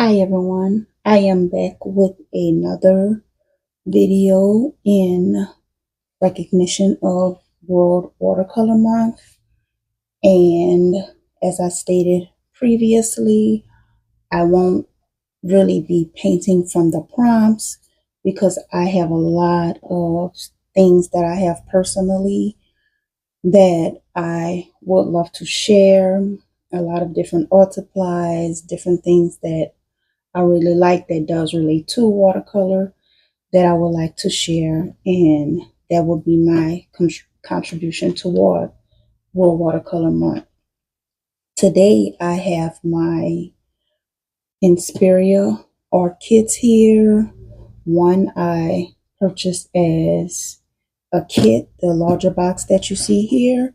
Hi everyone, I am back with another video in recognition of World Watercolor Month. And as I stated previously, I won't really be painting from the prompts because I have a lot of things that I have personally that I would love to share. A lot of different art supplies, different things that I really like that does relate to watercolor that I would like to share, and that would be my contribution toward World Watercolor Month. Today I have my Insparea art kits here. One I purchased as a kit, the larger box that you see here,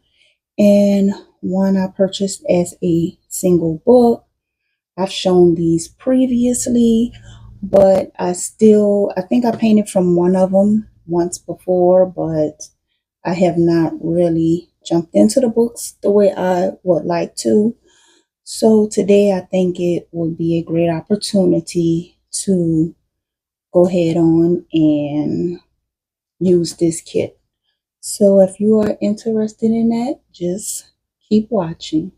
and one I purchased as a single book. I've shown these previously, but I think I painted from one of them once before, but I have not really jumped into the books the way I would like to. So today I think it would be a great opportunity to go ahead on and use this kit. So if you are interested in that, just keep watching.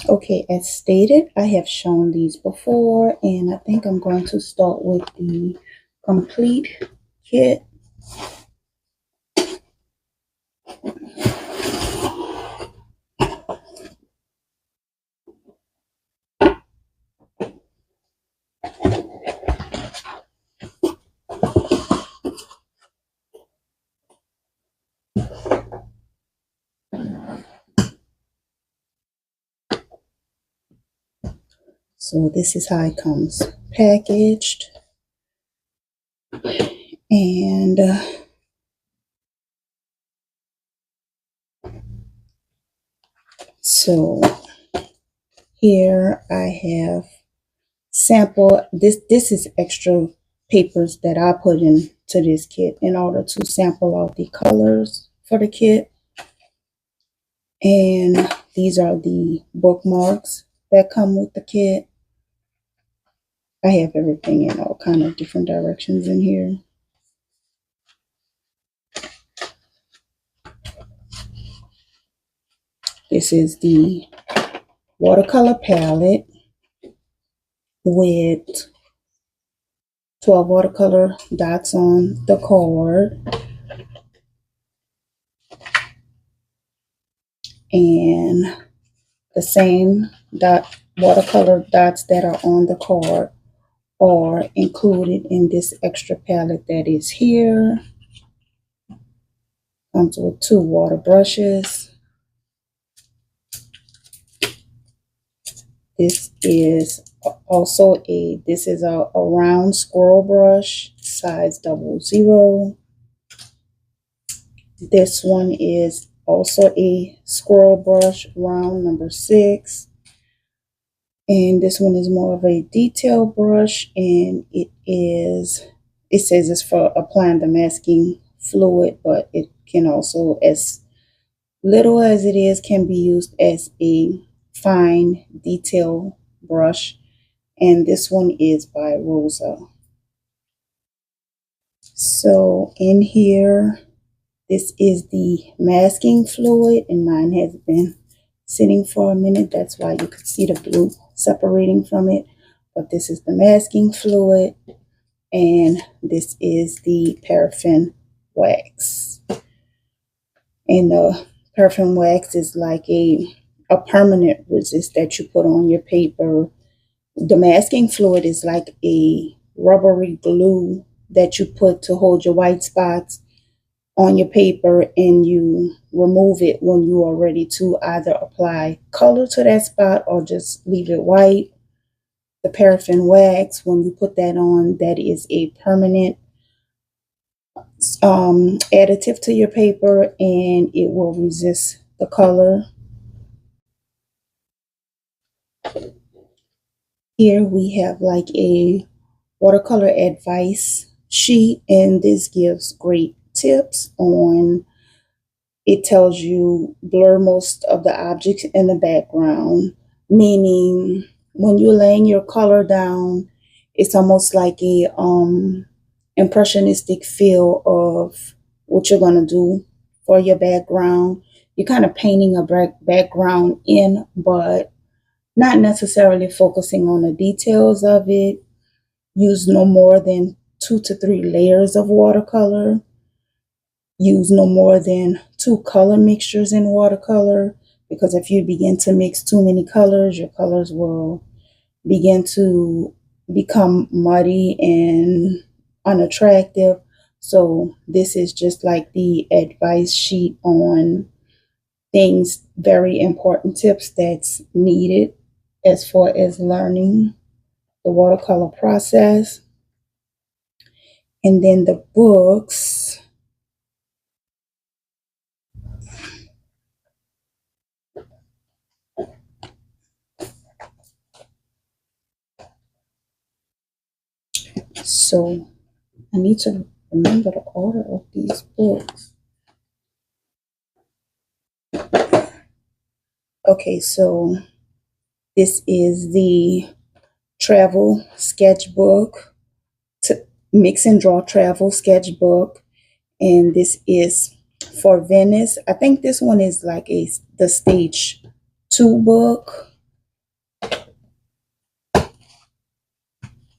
Okay, as stated, I have shown these before, and I think I'm going to start with the complete kit. So this is how it comes packaged, and so here I have sample. This is extra papers that I put into this kit in order to sample out the colors for the kit. And these are the bookmarks that come with the kit. I have everything in all kind of different directions in here. This is the watercolor palette with 12 watercolor dots on the card. And the same watercolor dots that are on the card are included in this extra palette that is here. Comes with 2 water brushes. This is also a round squirrel brush, size 00. This one is also a squirrel brush, round number 6. And this one is more of a detail brush, and it says it's for applying the masking fluid, but it can also, as little as it is, can be used as a fine detail brush. And this one is by Rosa. So in here, this is the masking fluid, and mine has been sitting for a minute. That's why you can see the blue separating from it. But this is the masking fluid, and this is the paraffin wax. And the paraffin wax is like a permanent resist that you put on your paper. The masking fluid is like a rubbery glue that you put to hold your white spots on your paper, and you remove it when you are ready to either apply color to that spot or just leave it white. The paraffin wax, when you put that on, that is a permanent additive to your paper, and it will resist the color. Here we have like a watercolor advice sheet, and this gives great tips on, it tells you blur most of the objects in the background, meaning when you're laying your color down, it's almost like a impressionistic feel of what you're gonna do for your background. You're kind of painting a background in, but not necessarily focusing on the details of it. Use no more than 2 to 3 layers of watercolor. Use no more than 2 color mixtures in watercolor, because if you begin to mix too many colors, your colors will begin to become muddy and unattractive. So this is just like the advice sheet on things, very important tips that's needed as far as learning the watercolor process. And then the books. So I need to remember the order of these books. Okay, so this is the travel sketchbook, to mix and draw travel sketchbook, and this is for Venice. I think this one is like the stage 2 book.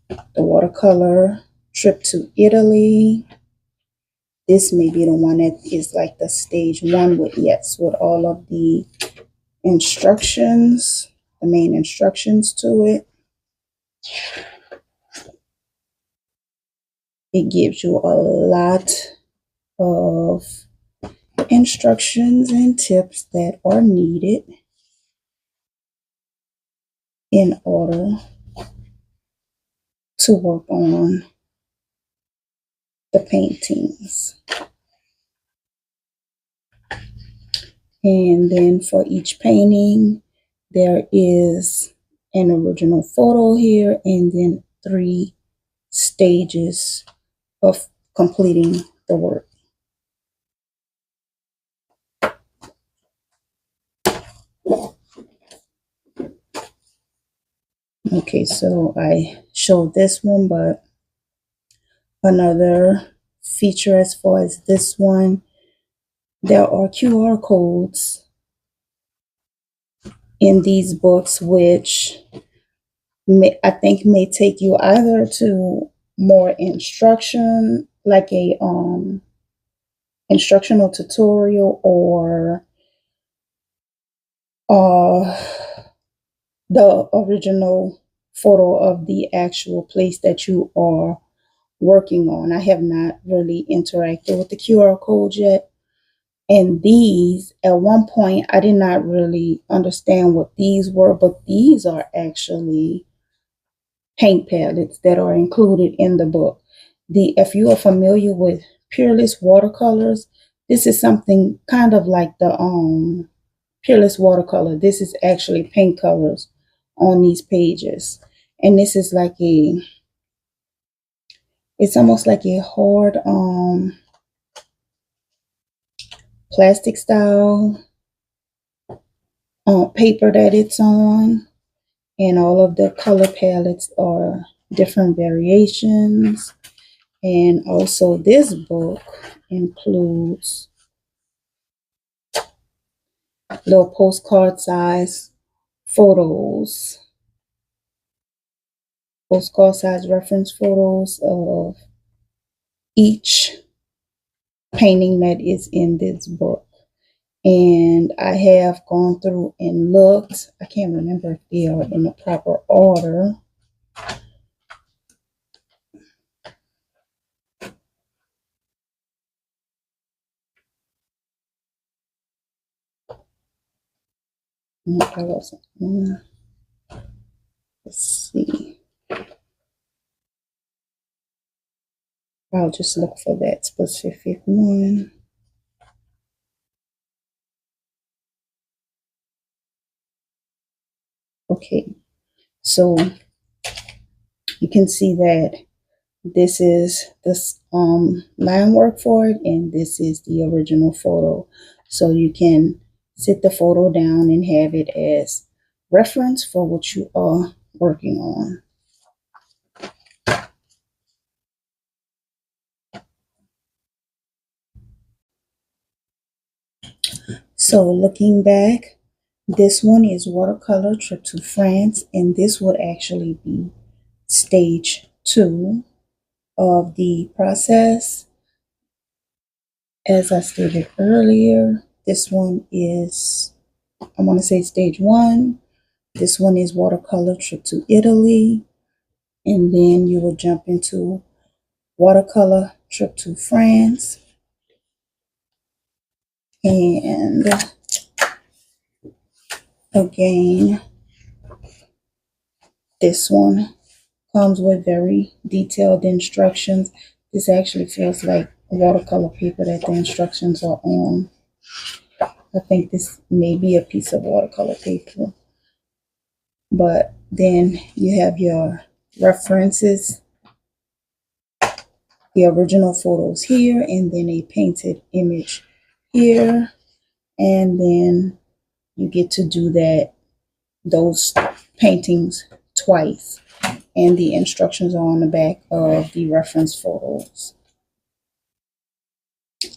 The watercolor trip to Italy. This may be the one that is like the stage 1 with, yes, with all of the instructions, the main instructions to it. It gives you a lot of instructions and tips that are needed in order to work on the paintings. And then for each painting, there is an original photo here, and then 3 stages of completing the work. Okay, so I showed this one, but another feature as far as this one, there are QR codes in these books, which I think may take you either to more instruction, like a instructional tutorial, or the original photo of the actual place that you are working on. I have not really interacted with the QR code yet. And these, at one point, I did not really understand what these were, but these are actually paint palettes that are included in the book. If you are familiar with Peerless watercolors, this is something kind of like the Peerless watercolor. This is actually paint colors on these pages. And this is like it's almost like a hard plastic style paper that it's on. And all of the color palettes are different variations. And also this book includes little postcard size photos, postcard size reference photos of each painting that is in this book. And I have gone through and looked. I can't remember if they are in the proper order. I wasn't. Let's see. I'll just look for that specific one. Okay, so you can see that this is this line work for it, and this is the original photo. So you can sit the photo down and have it as reference for what you are working on. So looking back, this one is Watercolor Trip to France, and this would actually be stage 2 of the process. As I stated earlier, this one is, I want to say, stage 1. This one is Watercolor Trip to Italy, and then you will jump into Watercolor Trip to France. And again, this one comes with very detailed instructions. This actually feels like watercolor paper that the instructions are on. I think this may be a piece of watercolor paper. But then you have your references, the original photos here, and then a painted image here. And then you get to do those paintings twice. And the instructions are on the back of the reference photos.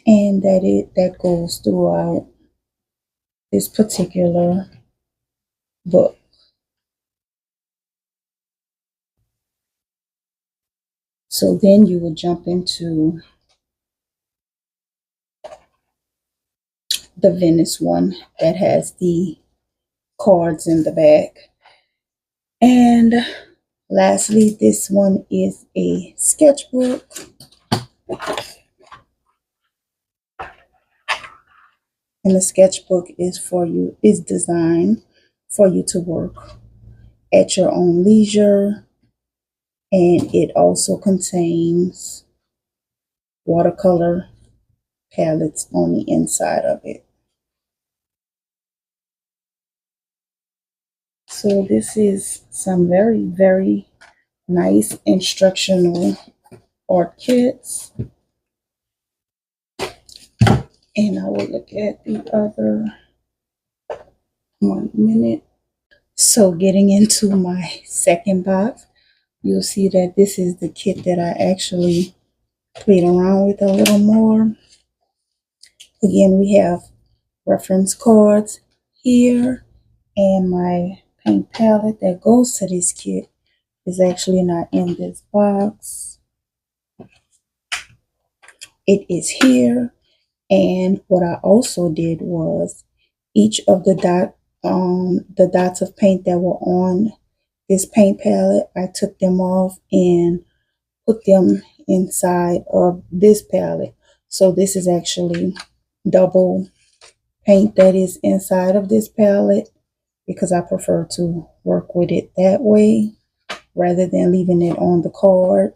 And that goes throughout this particular book. So then you will jump into the Venice one that has the cards in the back. And lastly, this one is a sketchbook. And the sketchbook is designed for you to work at your own leisure. And it also contains watercolor palettes on the inside of it. So this is some very, very nice instructional art kits. And I will look at the other 1 minute. So getting into my second box, you'll see that this is the kit that I actually played around with a little more. Again, we have reference cards here, and my paint palette that goes to this kit is actually not in this box. It is here. And what I also did was each of the dots of paint that were on this paint palette, I took them off and put them inside of this palette. So this is actually double paint that is inside of this palette because I prefer to work with it that way rather than leaving it on the card.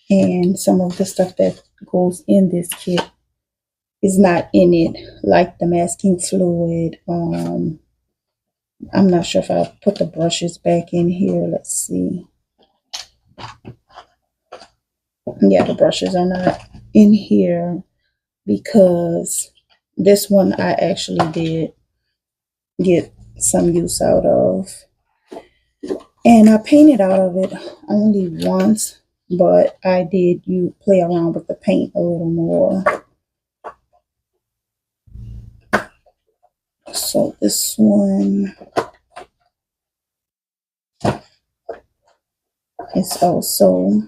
And some of the stuff that goes in this kit is not in it, like the masking fluid. I'm not sure if I put the brushes back in here. Let's see. Yeah, the brushes are not in here because this one I actually did get some use out of. And I painted out of it only once, but I did play around with the paint a little more. So this one is also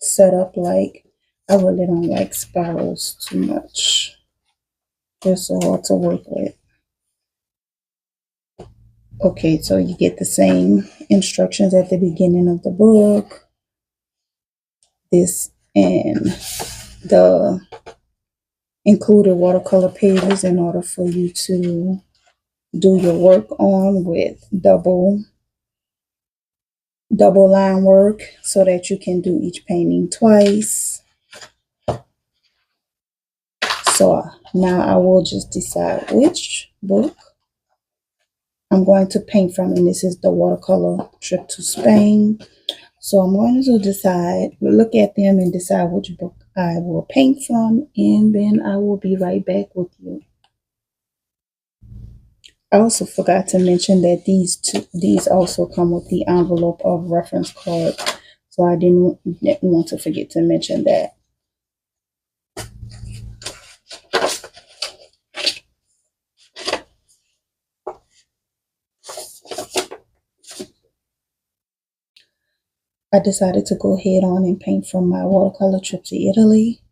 set up like, I really don't like spirals too much. They're so hard to work with. Okay, so you get the same instructions at the beginning of the book. This and the included watercolor pages in order for you to do your work on with double line work so that you can do each painting twice. So now I will just decide which book I'm going to paint from, and this is the Watercolor Trip to Spain. So I'm going to decide, look at them and decide which book I will paint from, and then I will be right back with you. I also forgot to mention that these also come with the envelope of reference card, so I didn't want to forget to mention that. I decided to go ahead on and paint from my watercolor trip to Italy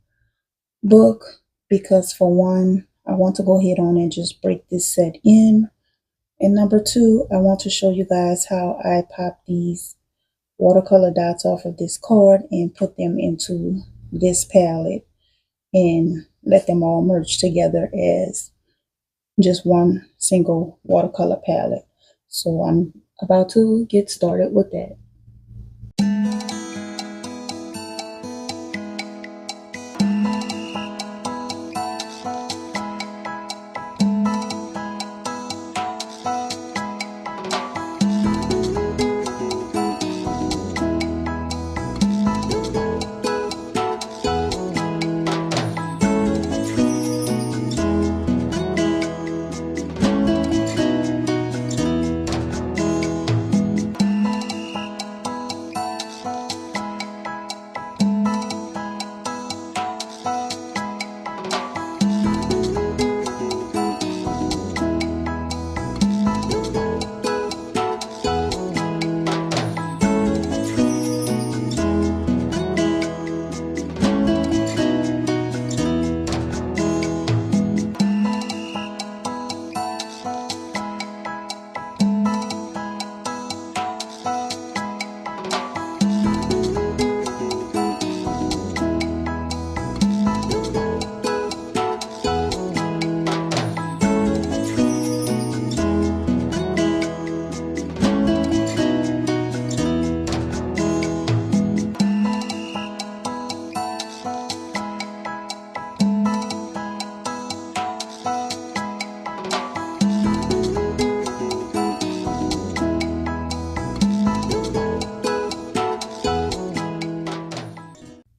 book because, for one, I want to go ahead on and just break this set in. And number two, I want to show you guys how I pop these watercolor dots off of this card and put them into this palette and let them all merge together as just one single watercolor palette. So I'm about to get started with that.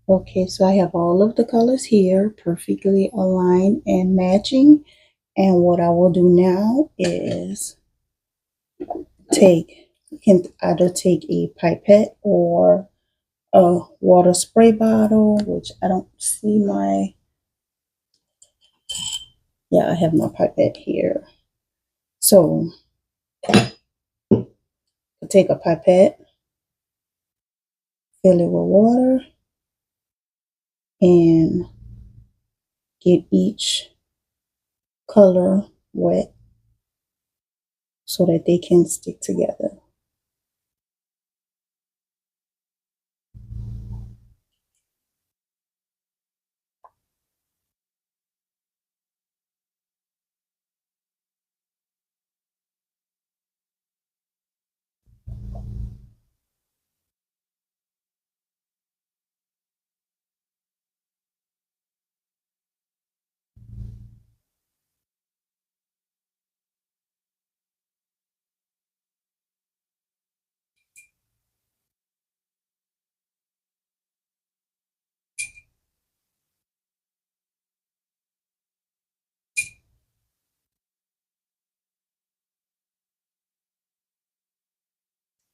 Okay, so I have all of the colors here perfectly aligned and matching. And what I will do now is you can either take a pipette or a water spray bottle, which I don't see I have my pipette here. So I take a pipette, fill it with water, and get each color wet so that they can stick together.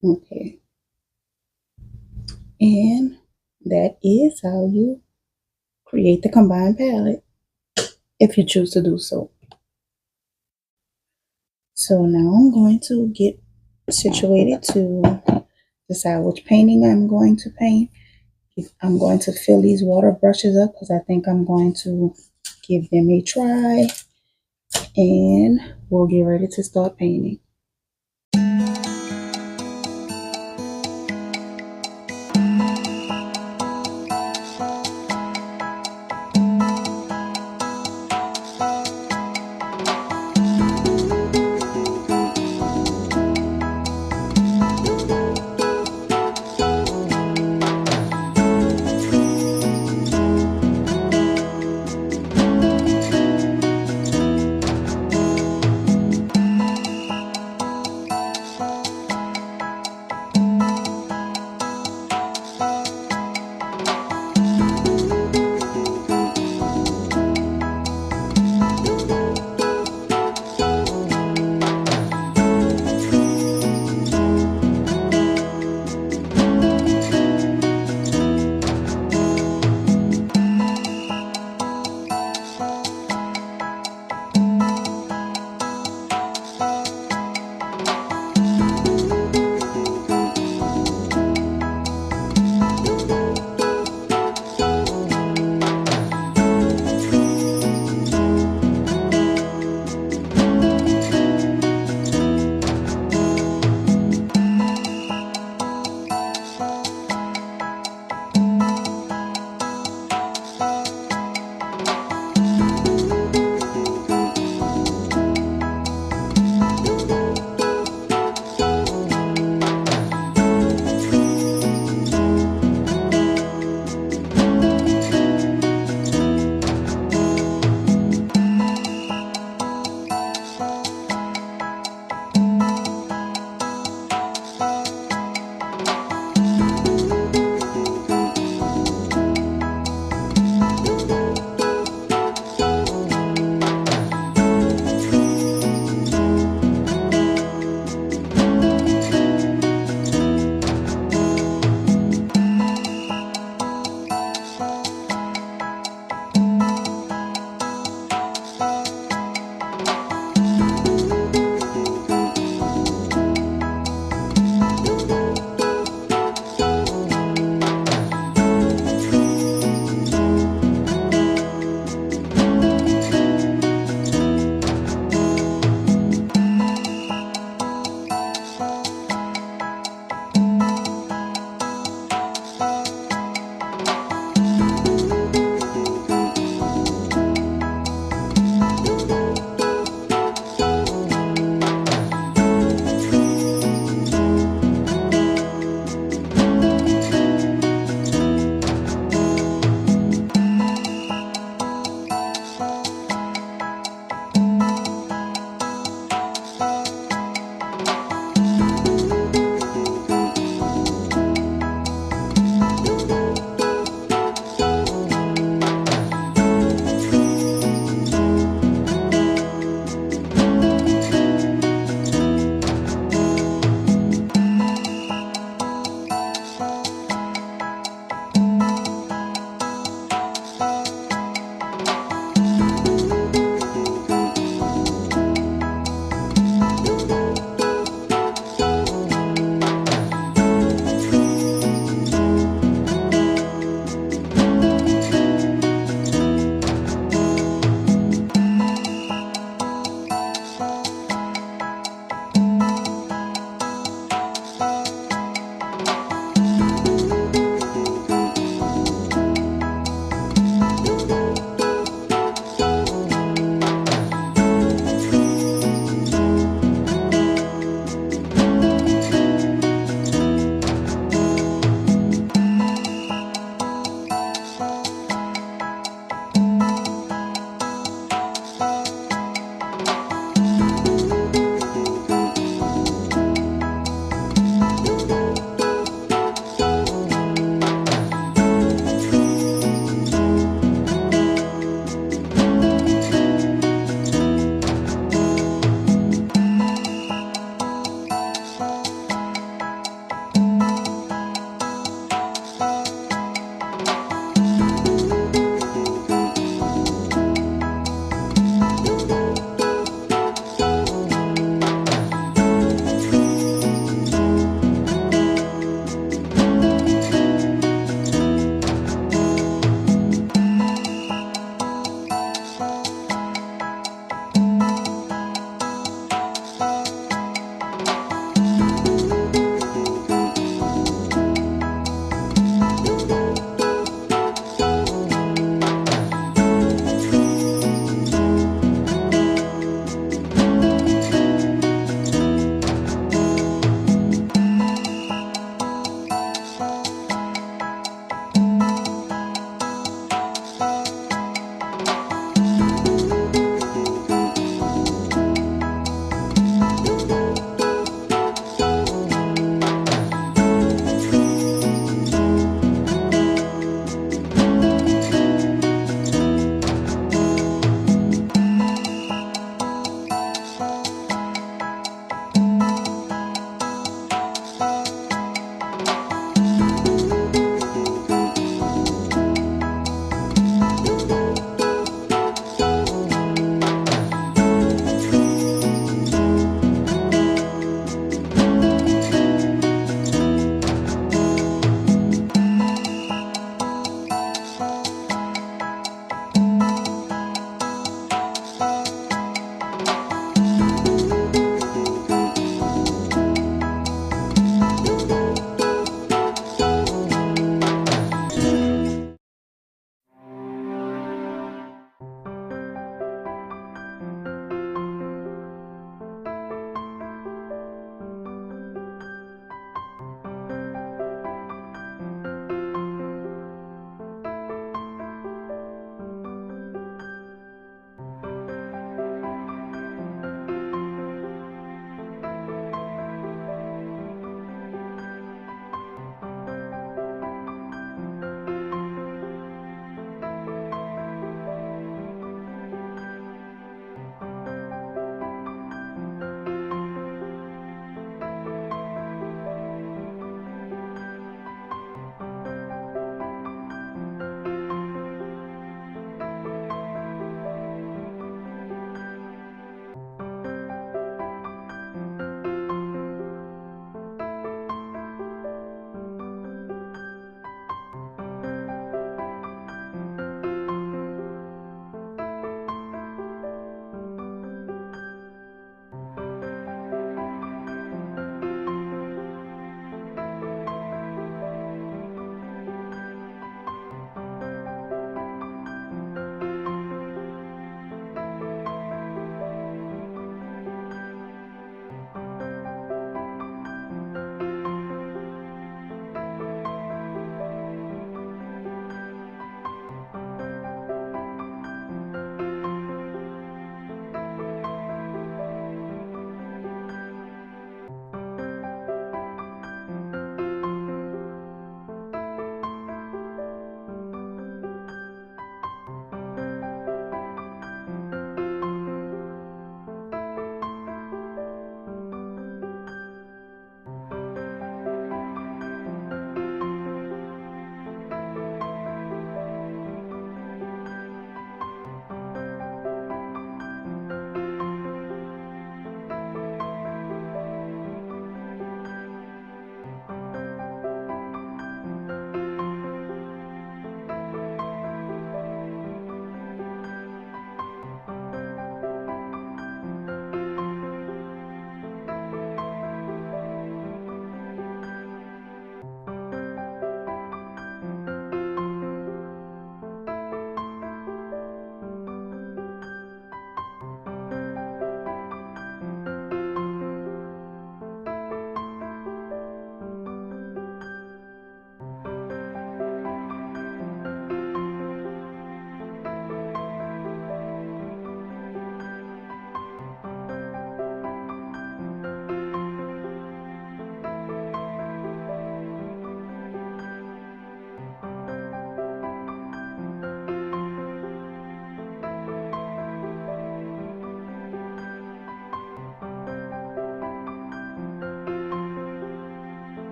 Okay, and that is how you create the combined palette if you choose to do so. So now I'm going to get situated to decide which painting I'm going to paint. I'm going to fill these water brushes up because I think I'm going to give them a try, and we'll get ready to start painting.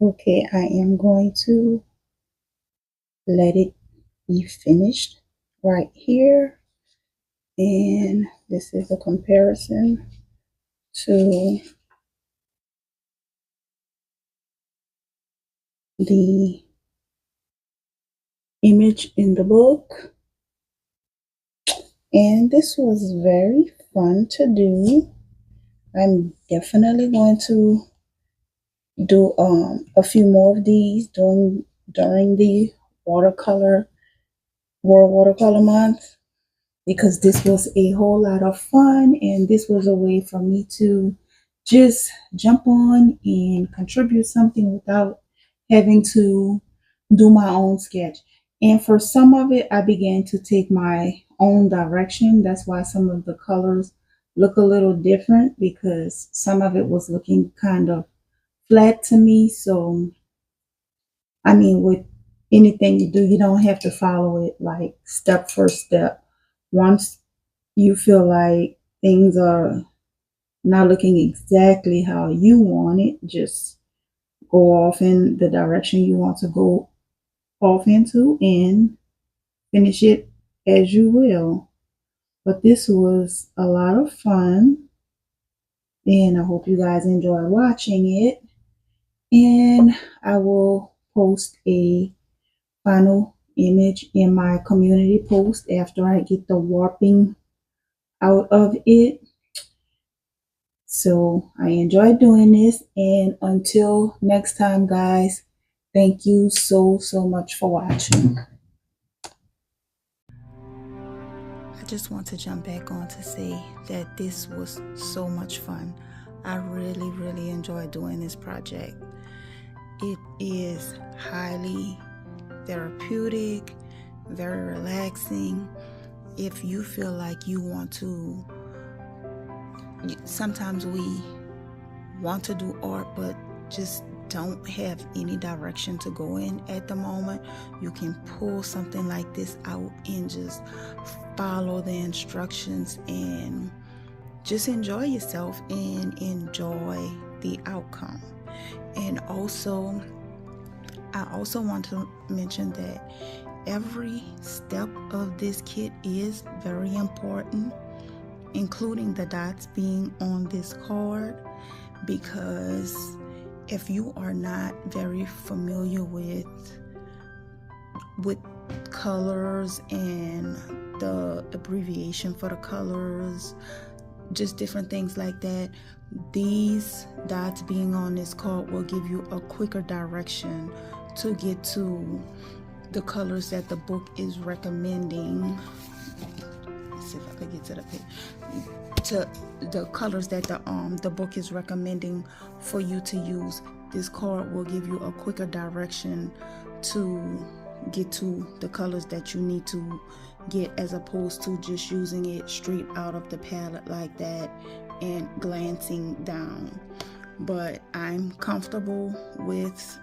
Okay, I am going to let it be finished right here. And this is a comparison to the image in the book. And this was very fun to do. I'm definitely going to do a few more of these during the watercolor World Watercolor Month, because this was a whole lot of fun, and this was a way for me to just jump on and contribute something without having to do my own sketch. And for some of it, I began to take my own direction. That's why some of the colors look a little different, because some of it was looking kind of flat to me. So, I mean, with anything you do, you don't have to follow it like step for step. Once you feel like things are not looking exactly how you want it, just go off in the direction you want to go off into and finish it as you will. But this was a lot of fun, and I hope you guys enjoy watching it. And I will post a final image in my community post after I get the warping out of it. So I enjoy doing this, and until next time, guys, thank you so much for watching. I just want to jump back on to say that this was so much fun. I really enjoyed doing this project. It is highly therapeutic, very relaxing. If you feel like you want to, sometimes we want to do art but just don't have any direction to go in at the moment, you can pull something like this out and just follow the instructions and just enjoy yourself and enjoy the outcome. And also, I also want to mention that every step of this kit is very important, including the dots being on this card, because if you are not very familiar with colors and the abbreviation for the colors, just different things like that, these dots being on this card will give you a quicker direction to get to the colors that the book is recommending. Let's see if I could get to the page. To the colors that the book is recommending for you to use. This card will give you a quicker direction to get to the colors that you need to get, as opposed to just using it straight out of the palette like that and glancing down. But I'm comfortable with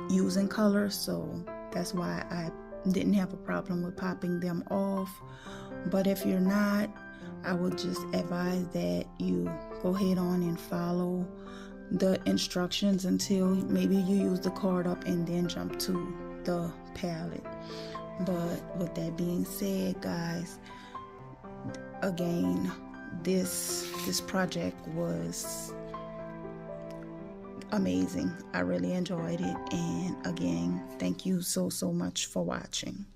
using colors, so that's why I didn't have a problem with popping them off. But if you're not, I would just advise that you go ahead on and follow the instructions until maybe you use the card up and then jump to the palette. But with that being said, guys, again, this project was amazing. I really enjoyed it, and again, thank you so much for watching.